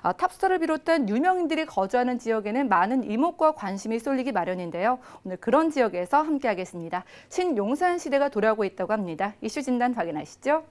탑스타를 비롯한 유명인들이 거주하는 지역에는 많은 이목과 관심이 쏠리기 마련인데요. 오늘 그런 지역에서 함께하겠습니다. 신용산 시대가 돌아오고 있다고 합니다. 이슈 진단 확인하시죠.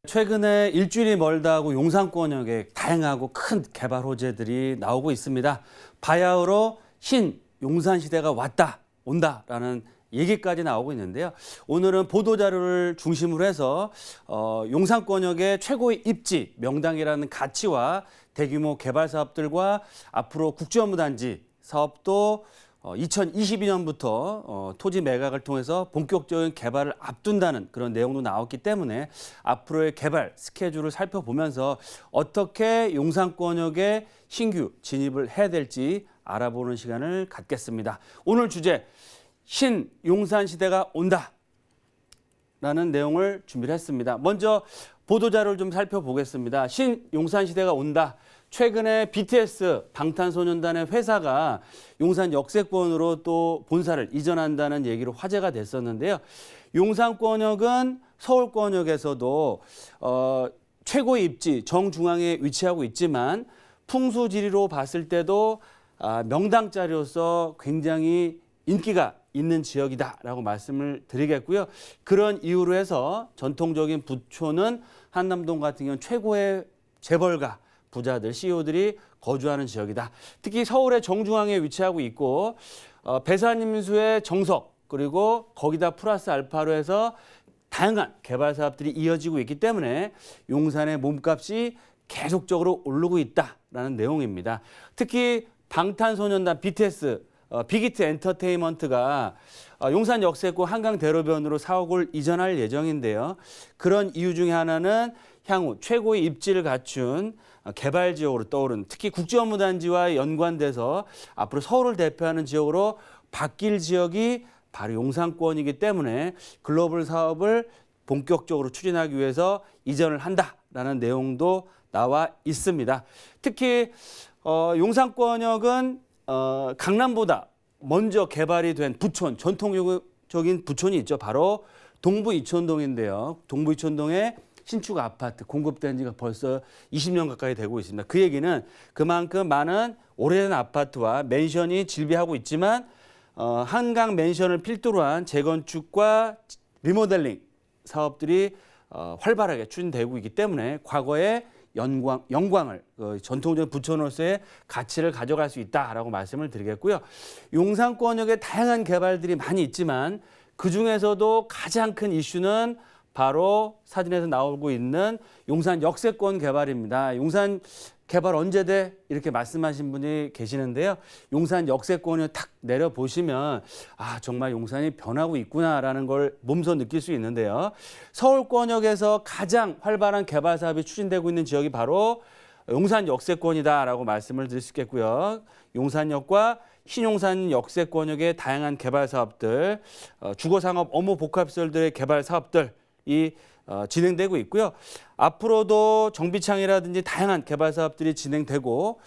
최근에 일주일이 멀다 하고 용산권역에 다양하고 큰 개발 호재들이 나오고 있습니다. 바야흐로 신용산 시대가 왔다, 온다라는 얘기까지 나오고 있는데요. 오늘은 보도자료를 중심으로 해서 용산권역의 최고의 입지, 명당이라는 가치와 대규모 개발 사업들과 앞으로 국제업무단지 사업도 2022년부터 토지 매각을 통해서 본격적인 개발을 앞둔다는 그런 내용도 나왔기 때문에 앞으로의 개발 스케줄을 살펴보면서 어떻게 용산권역에 신규 진입을 해야 될지 알아보는 시간을 갖겠습니다. 오늘 주제, 신용산 시대가 온다 라는 내용을 준비를 했습니다. 먼저 보도자료를 좀 살펴보겠습니다. 신용산 시대가 온다. 최근에 BTS 방탄소년단의 회사가 용산 역세권으로 또 본사를 이전한다는 얘기로 화제가 됐었는데요. 용산권역은 서울권역에서도 최고의 입지 정중앙에 위치하고 있지만 풍수지리로 봤을 때도 명당 자리로서 굉장히 인기가 있는 지역이다라고 말씀을 드리겠고요. 그런 이유로 해서 전통적인 부촌은 한남동 같은 경우는 최고의 재벌가 부자들, CEO들이 거주하는 지역이다. 특히 서울의 정중앙에 위치하고 있고 배산임수의 정석 그리고 거기다 플러스 알파로 해서 다양한 개발 사업들이 이어지고 있기 때문에 용산의 몸값이 계속적으로 오르고 있다라는 내용입니다. 특히 방탄소년단 BTS 빅히트 엔터테인먼트가 용산 역세권 한강대로변으로 사옥을 이전할 예정인데요. 그런 이유 중에 하나는 향후 최고의 입지를 갖춘 개발 지역으로 떠오른 특히 국제업무단지와 연관돼서 앞으로 서울을 대표하는 지역으로 바뀔 지역이 바로 용산권이기 때문에 글로벌 사업을 본격적으로 추진하기 위해서 이전을 한다라는 내용도 나와 있습니다. 특히 용산권역은 강남보다 먼저 개발이 된 부촌, 전통적인 부촌이 있죠. 바로 동부 이촌동인데요. 동부 이촌동에 신축 아파트 공급된 지가 벌써 20년 가까이 되고 있습니다. 그 얘기는 그만큼 많은 오래된 아파트와 맨션이 질비하고 있지만 한강 맨션을 필두로 한 재건축과 리모델링 사업들이 활발하게 추진되고 있기 때문에 과거의 영광을 전통적인 부촌으로서의 가치를 가져갈 수 있다라고 말씀을 드리겠고요. 용산권역에 다양한 개발들이 많이 있지만 그중에서도 가장 큰 이슈는 바로 사진에서 나오고 있는 용산 역세권 개발입니다. 용산 개발 언제 돼? 이렇게 말씀하신 분이 계시는데요. 용산 역세권을 탁 내려보시면 정말 용산이 변하고 있구나라는 걸 몸소 느낄 수 있는데요. 서울권역에서 가장 활발한 개발 사업이 추진되고 있는 지역이 바로 용산 역세권이다라고 말씀을 드릴 수 있겠고요. 용산역과 신용산 역세권역의 다양한 개발 사업들, 주거상업 업무 복합시설들의 개발 사업들이 진행되고 있고요. 앞으로도 정비창이라든지 다양한 개발 사업들이 진행되고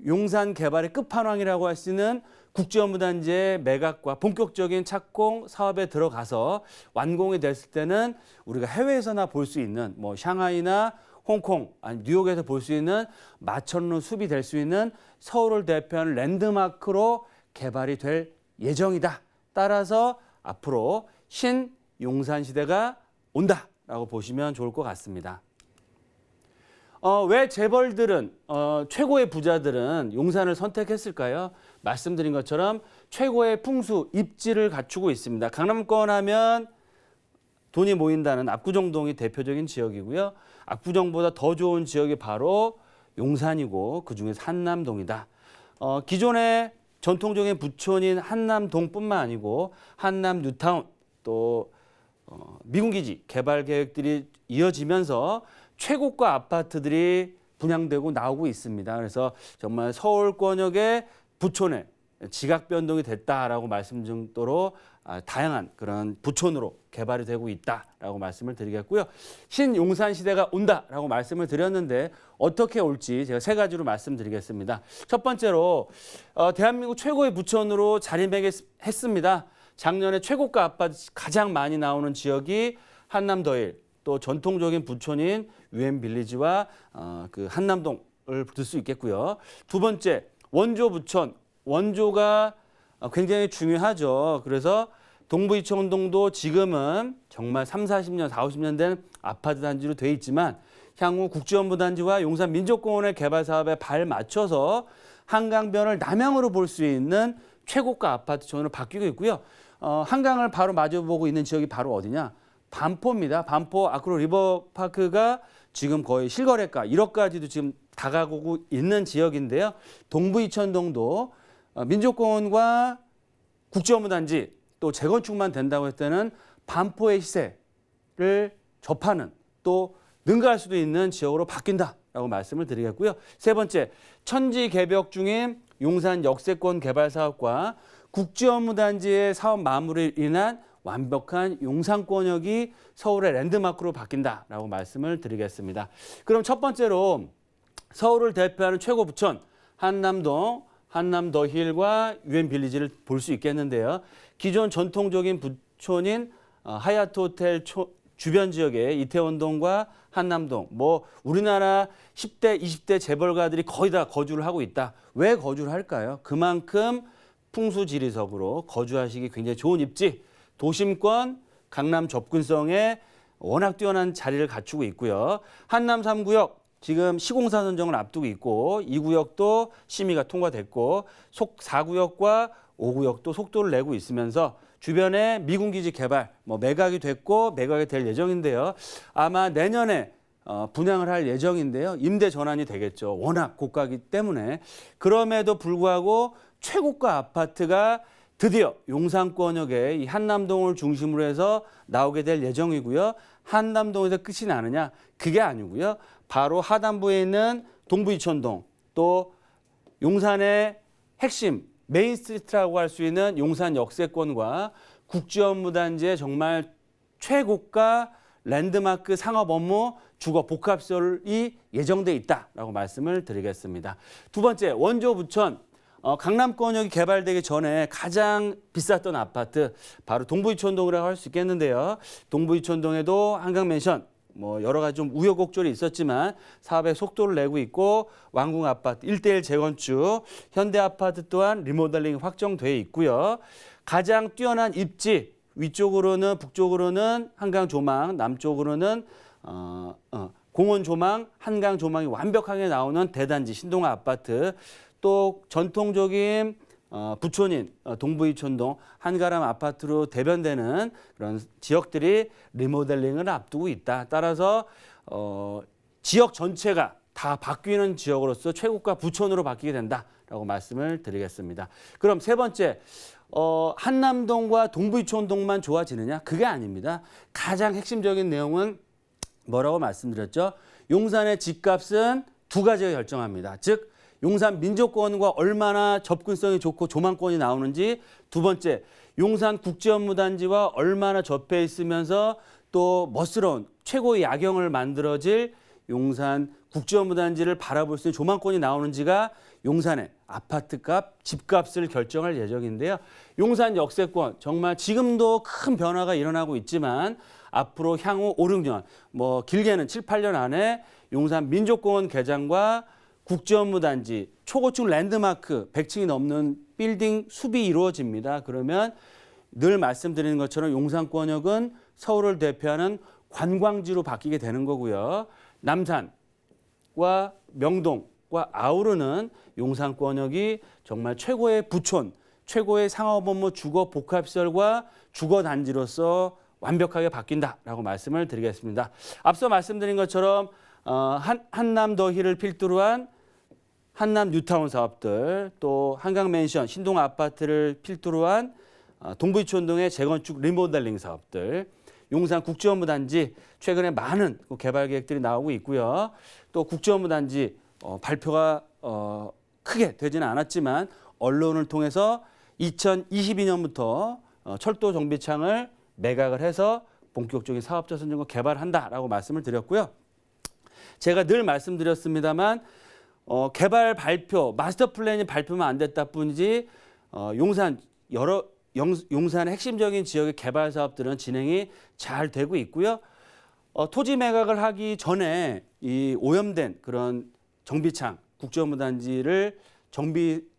용산 개발의 끝판왕이라고 할 수 있는 국제업무단지의 매각과 본격적인 착공 사업에 들어가서 완공이 됐을 때는 우리가 해외에서나 볼 수 있는 샹하이나 홍콩, 아니 뉴욕에서 볼 수 있는 마천루 숲이 될 수 있는 서울을 대표하는 랜드마크로 개발이 될 예정이다. 따라서 앞으로 신용산 시대가 온다라고 보시면 좋을 것 같습니다. 왜 재벌들은 최고의 부자들은 용산을 선택했을까요? 말씀드린 것처럼 최고의 풍수 입지를 갖추고 있습니다. 강남권 하면 돈이 모인다는 압구정동이 대표적인 지역이고요. 압구정보다 더 좋은 지역이 바로 용산이고 그중에서 한남동이다. 기존의 전통적인 부촌인 한남동뿐만 아니고 한남 뉴타운 또 미군기지 개발 계획들이 이어지면서 최고가 아파트들이 분양되고 나오고 있습니다. 그래서 정말 서울권역의 부촌에 지각 변동이 됐다라고 말씀 정도로 다양한 그런 부촌으로 개발이 되고 있다라고 말씀을 드리겠고요. 신용산 시대가 온다라고 말씀을 드렸는데 어떻게 올지 제가 세 가지로 말씀드리겠습니다. 첫 번째로 대한민국 최고의 부촌으로 자리매김했습니다. 작년에 최고가 아파트 가장 많이 나오는 지역이 한남더힐, 또 전통적인 부촌인 유엔빌리지와 그 한남동을 들 수 있겠고요. 두 번째, 원조 부촌. 원조가 굉장히 중요하죠. 그래서 동부 이천동도 지금은 정말 30, 40년, 40년 된 아파트 단지로 돼 있지만 향후 국제원부단지와 용산 민족공원의 개발 사업에 발 맞춰서 한강변을 남향으로 볼 수 있는 최고가 아파트촌으로 바뀌고 있고요. 한강을 바로 마주보고 있는 지역이 바로 어디냐? 반포입니다. 반포 아크로 리버파크가 지금 거의 실거래가 1억까지도 지금 다가오고 있는 지역인데요. 동부 이천동도 민족공원과 국제업무단지 또 재건축만 된다고 했을 때는 반포의 시세를 접하는 또 능가할 수도 있는 지역으로 바뀐다라고 말씀을 드리겠고요. 세 번째, 천지 개벽 중인 용산 역세권 개발 사업과 국제업무단지의 사업 마무리로 인한 완벽한 용산권역이 서울의 랜드마크로 바뀐다라고 말씀을 드리겠습니다. 그럼 첫 번째로 서울을 대표하는 최고 부촌 한남동, 한남더힐과 유엔빌리지를 볼 수 있겠는데요. 기존 전통적인 부촌인 하얏트 호텔 주변 지역의 이태원동과 한남동, 뭐 우리나라 10대, 20대 재벌가들이 거의 다 거주를 하고 있다. 왜 거주를 할까요? 그만큼 풍수지리석으로 거주하시기 굉장히 좋은 입지, 도심권, 강남 접근성에 워낙 뛰어난 자리를 갖추고 있고요. 한남 3구역 지금 시공사 선정을 앞두고 있고 2구역도 심의가 통과됐고 4구역과 5구역도 속도를 내고 있으면서 주변에 미군기지 개발, 매각이 됐고 매각이 될 예정인데요. 아마 내년에 분양을 할 예정인데요. 임대 전환이 되겠죠. 워낙 고가이기 때문에. 그럼에도 불구하고 최고가 아파트가 드디어 용산권역에 이 한남동을 중심으로 해서 나오게 될 예정이고요. 한남동에서 끝이 나느냐? 그게 아니고요. 바로 하단부에 있는 동부 이천동, 또 용산의 핵심 메인 스트리트라고 할 수 있는 용산 역세권과 국제업무단지의 정말 최고가 랜드마크 상업 업무 주거 복합시설이 예정돼 있다라고 말씀을 드리겠습니다. 두 번째, 원조 부천. 강남권역이 개발되기 전에 가장 비쌌던 아파트 바로 동부이천동이라고 할 수 있겠는데요. 동부이천동에도 한강맨션 여러 가지 좀 우여곡절이 있었지만 사업에 속도를 내고 있고 왕궁 아파트 1:1 재건축, 현대 아파트 또한 리모델링 확정돼 있고요. 가장 뛰어난 입지, 위쪽으로는 북쪽으로는 한강 조망, 남쪽으로는 공원 조망, 한강 조망이 완벽하게 나오는 대단지 신동아 아파트, 또 전통적인 부촌인 동부이천동 한가람 아파트로 대변되는 그런 지역들이 리모델링을 앞두고 있다. 따라서 지역 전체가 다 바뀌는 지역으로서 최고가 부촌으로 바뀌게 된다라고 말씀을 드리겠습니다. 그럼 세 번째, 한남동과 동부이천동만 좋아지느냐? 그게 아닙니다. 가장 핵심적인 내용은 뭐라고 말씀드렸죠? 용산의 집값은 두 가지가 결정합니다. 즉 용산 민족공원과 얼마나 접근성이 좋고 조망권이 나오는지, 두 번째, 용산 국제업무단지와 얼마나 접해 있으면서 또 멋스러운 최고의 야경을 만들어질 용산 국제업무단지를 바라볼 수 있는 조망권이 나오는지가 용산의 아파트값, 집값을 결정할 예정인데요. 용산 역세권 정말 지금도 큰 변화가 일어나고 있지만 앞으로 향후 5, 6년, 길게는 7, 8년 안에 용산 민족공원 개장과 국제업무단지, 초고층 랜드마크 100층이 넘는 빌딩 숲이 이루어집니다. 그러면 늘 말씀드리는 것처럼 용산권역은 서울을 대표하는 관광지로 바뀌게 되는 거고요. 남산과 명동과 아우르는 용산권역이 정말 최고의 부촌, 최고의 상업업무 주거 복합시설과 주거단지로서 완벽하게 바뀐다라고 말씀을 드리겠습니다. 앞서 말씀드린 것처럼 한남더힐을 필두로 한 한남 뉴타운 사업들, 또 한강맨션, 신동아 아파트를 필두로 한 동부이천동의 재건축 리모델링 사업들, 용산 국제업무단지 최근에 많은 개발 계획들이 나오고 있고요. 또 국제업무단지 발표가 크게 되지는 않았지만 언론을 통해서 2022년부터 철도 정비창을 매각을 해서 본격적인 사업자 선정과 개발한다라고 말씀을 드렸고요. 제가 늘 말씀드렸습니다만 개발 발표, 마스터 플랜이 발표만 안 됐다 뿐이지 용산 여러 용산의 핵심적인 지역의 개발 사업들은 진행이 잘 되고 있고요. 토지 매각을 하기 전에 이 오염된 그런 정비창, 국제업무단지를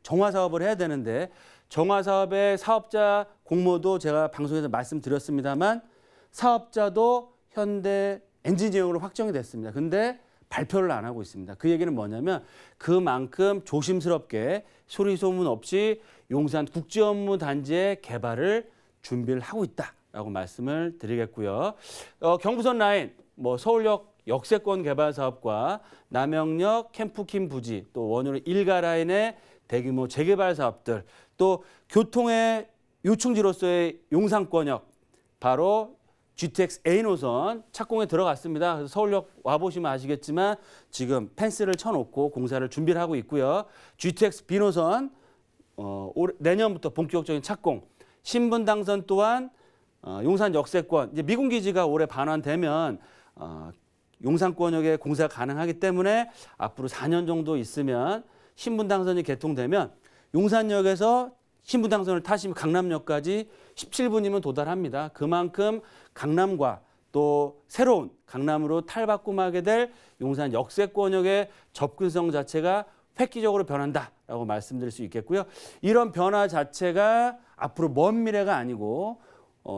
정화 사업을 해야 되는데 정화 사업의 사업자 공모도 제가 방송에서 말씀드렸습니다만 사업자도 현대 엔지니어링으로 확정이 됐습니다. 근데 발표를 안 하고 있습니다. 그 얘기는 뭐냐면 그만큼 조심스럽게 소리 소문 없이 용산 국제업무단지의 개발을 준비를 하고 있다라고 말씀을 드리겠고요. 경부선 라인, 서울역 역세권 개발 사업과 남영역 캠프킴 부지, 또 원효로 일가 라인의 대규모 재개발 사업들, 또 교통의 요충지로서의 용산권역, 바로 GTX A 노선 착공에 들어갔습니다. 그래서 서울역 와보시면 아시겠지만 지금 펜스를 쳐놓고 공사를 준비를 하고 있고요. GTX B 노선 내년부터 본격적인 착공, 신분 당선 또한 용산 역세권, 이제 미군 기지가 올해 반환되면 용산권역에 공사가 가능하기 때문에 앞으로 4년 정도 있으면 신분 당선이 개통되면 용산역에서 신분 당선을 타시면 강남역까지 17분이면 도달합니다. 그만큼 강남과 또 새로운 강남으로 탈바꿈하게 될 용산 역세권역의 접근성 자체가 획기적으로 변한다라고 말씀드릴 수 있겠고요. 이런 변화 자체가 앞으로 먼 미래가 아니고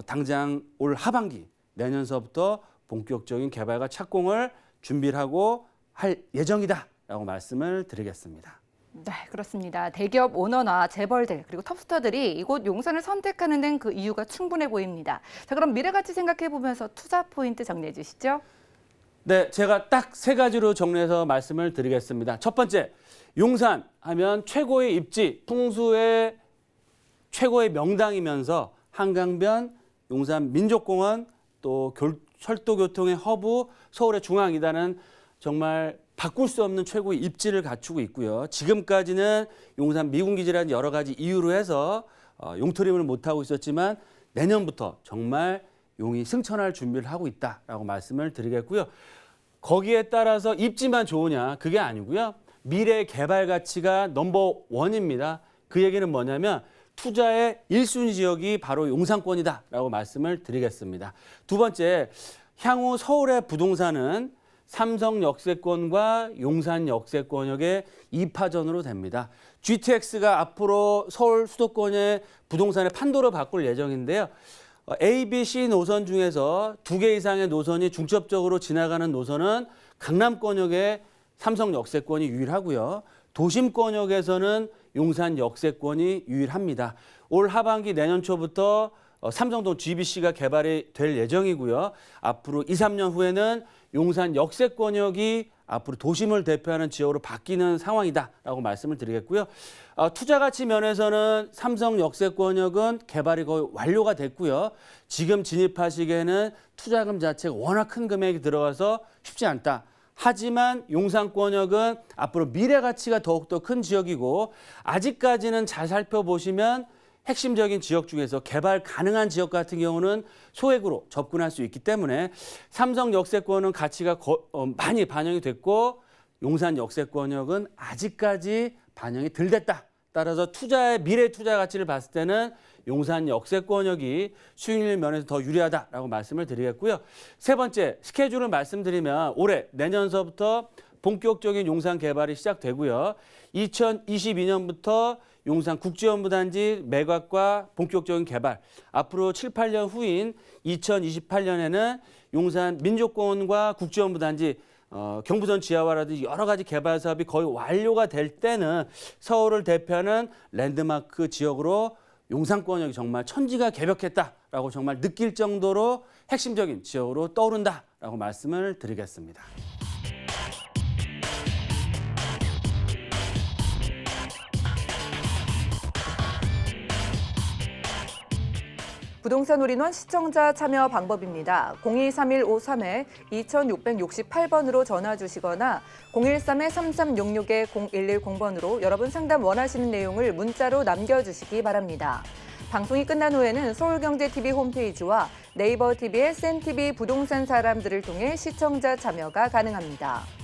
당장 올 하반기 내년서부터 본격적인 개발과 착공을 준비를 하고 할 예정이다라고 말씀을 드리겠습니다. 네, 그렇습니다. 대기업 오너나 재벌들 그리고 톱스타들이 이곳 용산을 선택하는 데는 그 이유가 충분해 보입니다. 자, 그럼 미래가치 생각해 보면서 투자 포인트 정리해 주시죠. 네, 제가 딱 3가지로 정리해서 말씀을 드리겠습니다. 첫 번째, 용산 하면 최고의 입지, 풍수의 최고의 명당이면서 한강변, 용산 민족공원, 또 철도교통의 허브, 서울의 중앙이다는 정말 바꿀 수 없는 최고의 입지를 갖추고 있고요. 지금까지는 용산 미군기지라는 여러 가지 이유로 해서 용토림을 못하고 있었지만 내년부터 정말 용이 승천할 준비를 하고 있다라고 말씀을 드리겠고요. 거기에 따라서 입지만 좋으냐, 그게 아니고요. 미래 개발 가치가 넘버1입니다. 그 얘기는 뭐냐면 투자의 1순위 지역이 바로 용산권이다라고 말씀을 드리겠습니다. 두 번째, 향후 서울의 부동산은 삼성 역세권과 용산 역세권역의 2파전으로 됩니다. GTX가 앞으로 서울 수도권의 부동산의 판도를 바꿀 예정인데요. A, B, C 노선 중에서 2개 이상의 노선이 중첩적으로 지나가는 노선은 강남권역의 삼성 역세권이 유일하고요. 도심권역에서는 용산 역세권이 유일합니다. 올 하반기 내년 초부터 삼성동 GBC가 개발이 될 예정이고요. 앞으로 2, 3년 후에는 용산 역세권역이 앞으로 도심을 대표하는 지역으로 바뀌는 상황이다라고 말씀을 드리겠고요. 투자 가치 면에서는 삼성 역세권역은 개발이 거의 완료가 됐고요. 지금 진입하시기에는 투자금 자체가 워낙 큰 금액이 들어가서 쉽지 않다. 하지만 용산권역은 앞으로 미래 가치가 더욱더 큰 지역이고 아직까지는 잘 살펴보시면 핵심적인 지역 중에서 개발 가능한 지역 같은 경우는 소액으로 접근할 수 있기 때문에 삼성 역세권은 가치가 많이 반영이 됐고 용산 역세권역은 아직까지 반영이 덜 됐다. 따라서 미래 투자 가치를 봤을 때는 용산 역세권역이 수익률 면에서 더 유리하다라고 말씀을 드리겠고요. 세 번째, 스케줄을 말씀드리면 올해 내년서부터 본격적인 용산 개발이 시작되고요. 2022년부터 용산 국제업무단지 매각과 본격적인 개발, 앞으로 7, 8년 후인 2028년에는 용산 민족공원과 국제업무단지 경부선 지하화라든지 여러 가지 개발 사업이 거의 완료가 될 때는 서울을 대표하는 랜드마크 지역으로 용산권역이 정말 천지가 개벽했다라고 정말 느낄 정도로 핵심적인 지역으로 떠오른다라고 말씀을 드리겠습니다. 부동산 올인원 시청자 참여 방법입니다. 023153-2668번으로 전화 주시거나 013-3366-0110번으로 여러분 상담 원하시는 내용을 문자로 남겨주시기 바랍니다. 방송이 끝난 후에는 서울경제TV 홈페이지와 네이버 TV의 센TV 부동산 사람들을 통해 시청자 참여가 가능합니다.